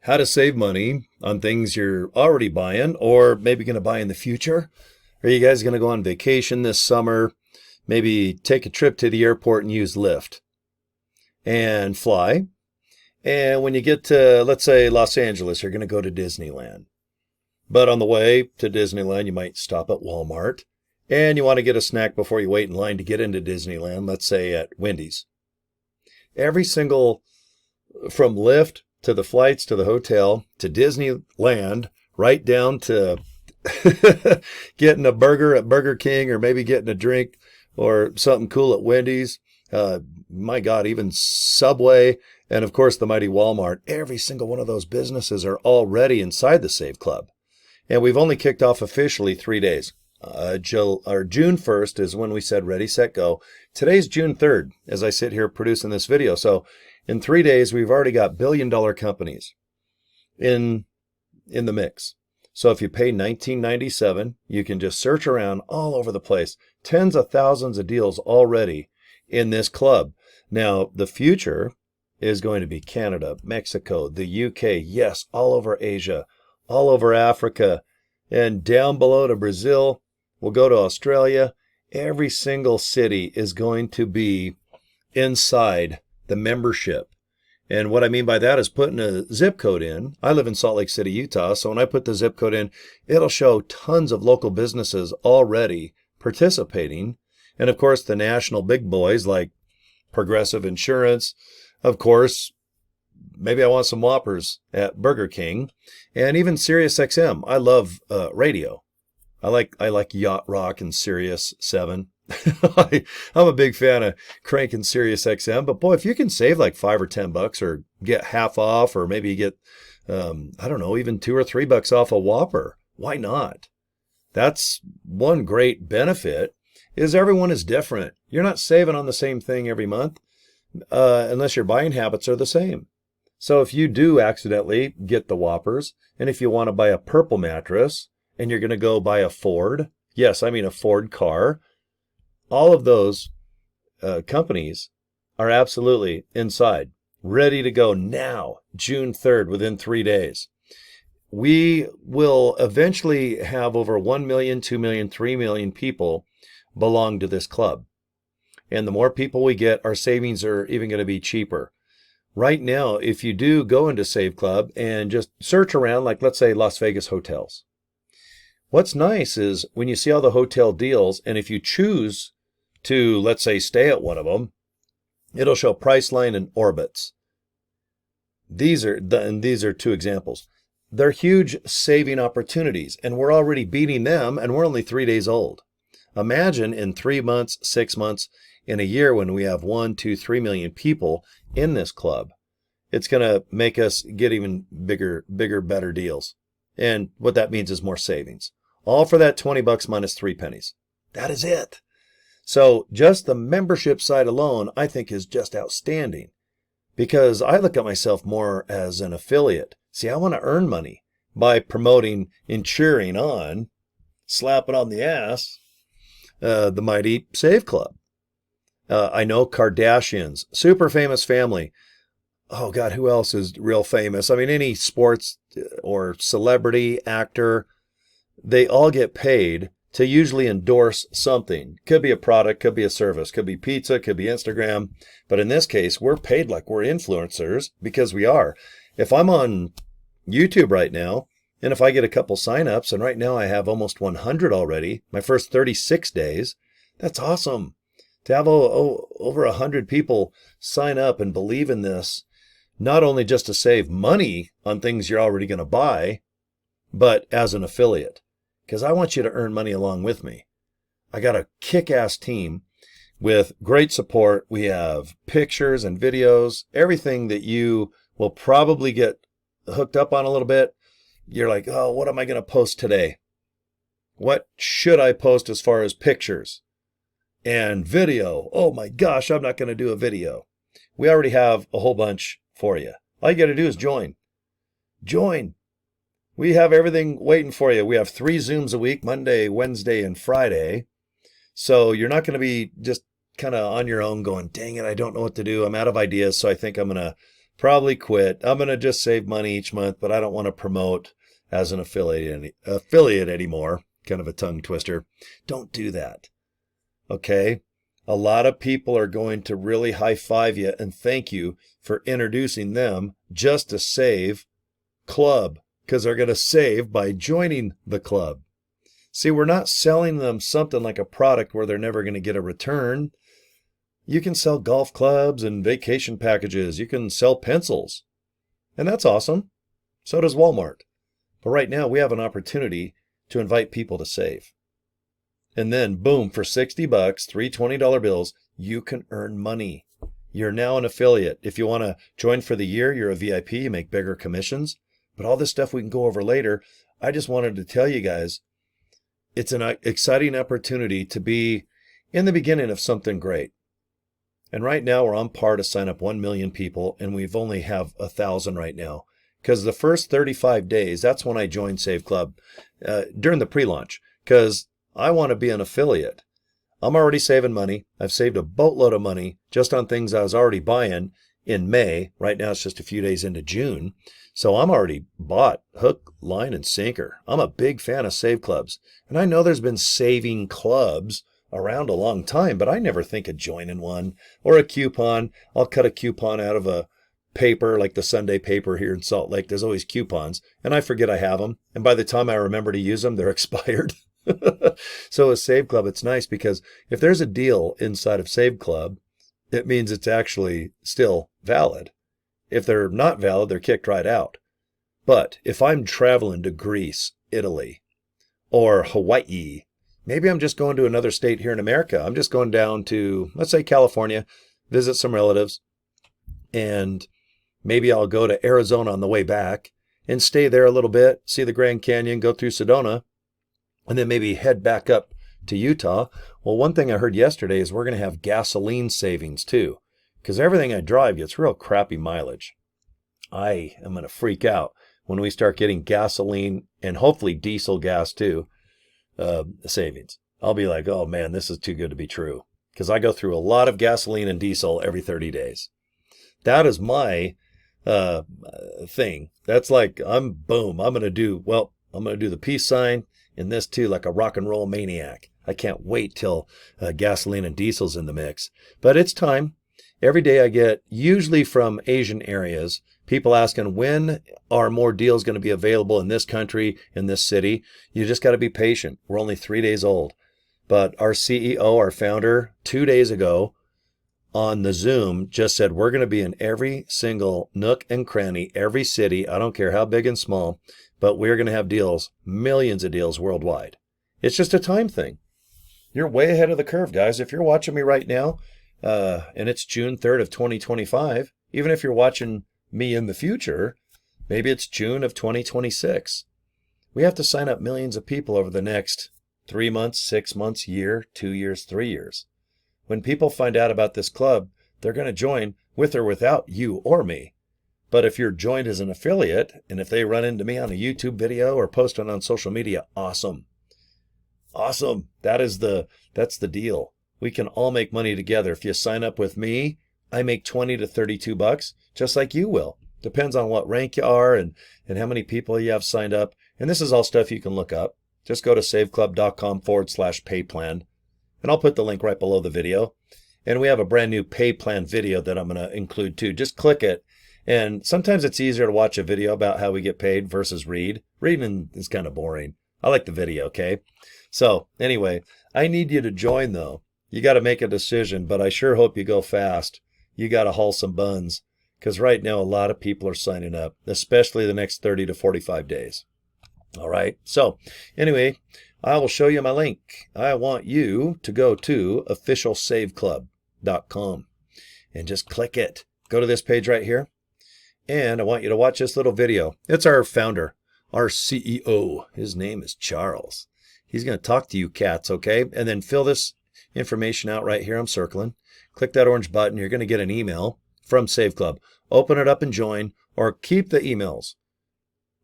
how to save money on things you're already buying or maybe going to buy in the future. Are you guys going to go on vacation this summer? Maybe take a trip to the airport and use Lyft and fly. And when you get to, let's say, Los Angeles, you're going to go to Disneyland. But on the way to Disneyland, you might stop at Walmart and you want to get a snack before you wait in line to get into Disneyland, let's say at Wendy's. Every single, from Lyft to the flights to the hotel to Disneyland, right down to getting a burger at Burger King or maybe getting a drink or something cool at Wendy's. My God, even Subway and of course the mighty Walmart. Every single one of those businesses are already inside the Save Club. And we've only kicked off officially 3 days. June 1st is when we said ready, set, go. Today's June 3rd as I sit here producing this video. So in 3 days, we've already got billion-dollar companies in the mix. So if you pay $19.97, you can just search around all over the place. Tens of thousands of deals already in this club. Now, the future is going to be Canada, Mexico, the UK, yes, all over Asia, all over Africa, and down below to Brazil. We'll go to Australia. Every single city is going to be inside the membership. And what I mean by that is putting a zip code in. I live in Salt Lake City, Utah, so when I put the zip code in, it'll show tons of local businesses already participating. And of course, the national big boys like Progressive Insurance. Of course, maybe I want some Whoppers at Burger King, and even Sirius XM. I love radio. I like Yacht Rock and Sirius 7. I'm a big fan of cranking Sirius XM, but boy, if you can save like $5 or $10 or get half off, or maybe you get, I don't know, even $2 or $3 off a Whopper, why not? That's one great benefit is everyone is different. You're not saving on the same thing every month unless your buying habits are the same. So if you do accidentally get the Whoppers, and if you want to buy a purple mattress and you're going to go buy a Ford, yes, I mean a Ford car, all of those companies are absolutely inside, ready to go now, June 3rd, within 3 days. We will eventually have over 1 million, 2 million, 3 million people belong to this club. And the more people we get, our savings are even going to be cheaper. Right now, if you do go into Save Club and just search around, like let's say Las Vegas hotels, what's nice is when you see all the hotel deals, and if you choose to, let's say, stay at one of them, it'll show Priceline and Orbitz. These are two examples. They're huge saving opportunities, and we're already beating them, and we're only 3 days old. Imagine in 3 months, 6 months, in a year when we have 1, 2, 3 million people in this club. It's going to make us get even bigger, better deals. And what that means is more savings. All for that $20 minus 3 pennies. That is it. So just the membership side alone, I think, is just outstanding, because I look at myself more as an affiliate. See, I want to earn money by promoting and cheering on, slapping on the ass, the mighty Save Club. I know Kardashians, super famous family. Oh God, who else is real famous? I mean, any sports or celebrity, actor, they all get paid to usually endorse something. Could be a product, could be a service, could be pizza, could be Instagram. But in this case, we're paid like we're influencers, because we are. If I'm on YouTube right now, and if I get a couple signups, and right now I have almost 100 already, my first 36 days, that's awesome. To have over 100 people sign up and believe in this, not only just to save money on things you're already going to buy, but as an affiliate, because I want you to earn money along with me. I got a kick-ass team with great support. We have pictures and videos, everything that you will probably get hooked up on a little bit. You're like, oh, what am I going to post today? What should I post as far as pictures and video? Oh my gosh, I'm not going to do a video. We already have a whole bunch for you. All you got to do is join. Join. We have everything waiting for you. We have 3 Zooms a week, Monday, Wednesday, and Friday. So you're not going to be just kind of on your own going, dang it, I don't know what to do. I'm out of ideas, so I think I'm going to Probably quit. I'm going to just save money each month, but I don't want to promote as an affiliate anymore. Kind of a tongue twister. Don't do that. Okay? A lot of people are going to really high five you and thank you for introducing them just to save club, because they're going to save by joining the club. See, we're not selling them something like a product where they're never going to get a return. You can sell golf clubs and vacation packages. You can sell pencils. And that's awesome. So does Walmart. But right now we have an opportunity to invite people to save. And then, boom, for $60, three $20 bills, you can earn money. You're now an affiliate. If you want to join for the year, you're a VIP, you make bigger commissions. But all this stuff we can go over later. I just wanted to tell you guys, it's an exciting opportunity to be in the beginning of something great. And right now we're on par to sign up 1 million people, and we've only have 1,000 right now. Because the first 35 days, that's when I joined Save Club during the pre-launch, because I want to be an affiliate. I'm already saving money. I've saved a boatload of money just on things I was already buying in May. Right now it's just a few days into June. So I'm already bought hook, line, and sinker. I'm a big fan of Save Clubs. And I know there's been saving clubs around a long time, but I never think of joining one or a coupon. I'll cut a coupon out of a paper like the Sunday paper here in Salt Lake. There's always coupons, and I forget I have them. And by the time I remember to use them, they're expired. So a Save Club, it's nice because if there's a deal inside of Save Club, it means it's actually still valid. If they're not valid, they're kicked right out. But if I'm traveling to Greece, Italy, or Hawaii, maybe I'm just going to another state here in America. I'm just going down to, let's say, California, visit some relatives, and maybe I'll go to Arizona on the way back and stay there a little bit, see the Grand Canyon, go through Sedona, and then maybe head back up to Utah. Well, one thing I heard yesterday is we're going to have gasoline savings too, because everything I drive gets real crappy mileage. I am going to freak out when we start getting gasoline and hopefully diesel gas too, savings. I'll be like, oh man, this is too good to be true, because I go through a lot of gasoline and diesel every 30 days. That is my thing. That's like, I'm going to do the peace sign in this too, like a rock and roll maniac. I can't wait till gasoline and diesel's in the mix. But it's time. Every day I get, usually from Asian areas, people asking, when are more deals going to be available in this country, in this city? You just got to be patient. We're only 3 days old. But our CEO, our founder, 2 days ago on the Zoom just said, we're going to be in every single nook and cranny, every city. I don't care how big and small, but we're going to have deals, millions of deals worldwide. It's just a time thing. You're way ahead of the curve, guys. If you're watching me right now, and it's June 3rd of 2025, even if you're watching me in the future, maybe it's June of 2026. We have to sign up millions of people over the next 3 months, 6 months, year, 2 years, 3 years. When people find out about this club, they're going to join with or without you or me. But if you're joined as an affiliate, and if they run into me on a YouTube video or post it on social media, awesome. Awesome. That's the deal. We can all make money together. If you sign up with me, I make $20 to $32, just like you will. Depends on what rank you are and how many people you have signed up. And this is all stuff you can look up. Just go to saveclub.com/pay plan. And I'll put the link right below the video. And we have a brand new pay plan video that I'm going to include too. Just click it. And sometimes it's easier to watch a video about how we get paid versus read. Reading is kind of boring. I like the video, okay? So anyway, I need you to join though. You got to make a decision, but I sure hope you go fast. You got to haul some buns, because right now a lot of people are signing up, especially the next 30 to 45 days. All right. So anyway, I will show you my link. I want you to go to officialsaveclub.com and just click it. Go to this page right here. And I want you to watch this little video. It's our founder, our CEO. His name is Charles. He's going to talk to you cats, okay? And then fill this information out right here. I'm circling. Click that orange button. You're going to get an email from Save Club. Open it up and join, or keep the emails.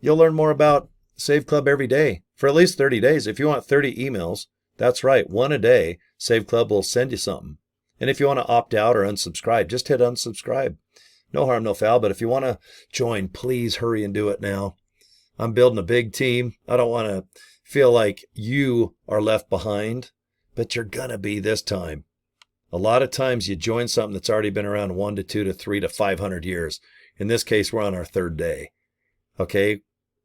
You'll learn more about Save Club every day for at least 30 days. If you want 30 emails, that's right, one a day, Save Club will send you something. And if you want to opt out or unsubscribe, just hit unsubscribe. No harm, no foul. But if you want to join, please hurry and do it now. I'm building a big team. I don't want to feel like you are left behind, but you're going to be this time. A lot of times you join something that's already been around 1 to 2 to 3 to 500 years. In this case, we're on our 3rd day. Okay,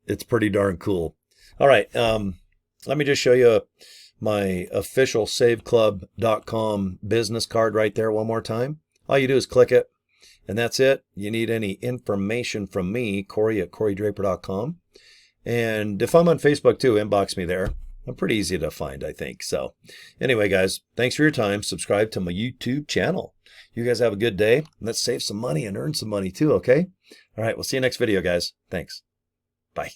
it's pretty darn cool. All right, let me just show you my official saveclub.com business card right there one more time. All you do is click it, and that's it. You need any information from me, Cory at corydraper.com. And if I'm on Facebook too, inbox me there. I'm pretty easy to find, I think. So anyway, guys, thanks for your time. Subscribe to my YouTube channel. You guys have a good day. Let's save some money and earn some money too, okay? All right, we'll see you next video, guys. Thanks. Bye.